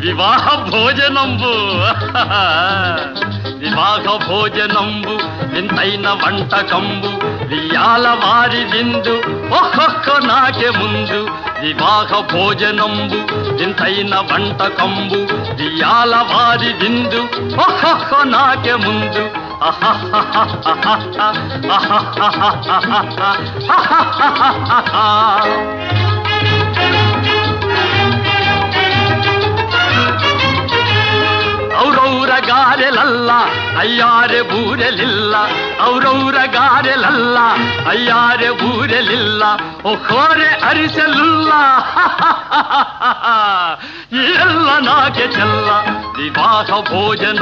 వివాహ భోజనంబు వివాహ భోజనంబు వింతైన వంటకంబు వియాల వారి విందు ఒక్కొక్క నాకే ముందు వివాహ భోజనంబు వింతైన వంటకంబు వియాల వారి విందు ఒక్కొక్క నాకే ముందు ಔರೌರ ಗಾರೆಲಲ್ಲ ಅಯ್ಯಾರೆ ಬೂರೆಲಿಲ್ಲ ಔರೌರ ಗಾರೆಲಲ್ಲ ಅಯ್ಯಾರೆ ಬೂರೆಲಿಲ್ಲ ಒಕ್ಕೋರೆ ಅರಿಸಲಿಲ್ಲ ಎಲ್ಲ ನಾಗೆ ಚೆಲ್ಲ ವಿವಾಹ ಭೋಜನ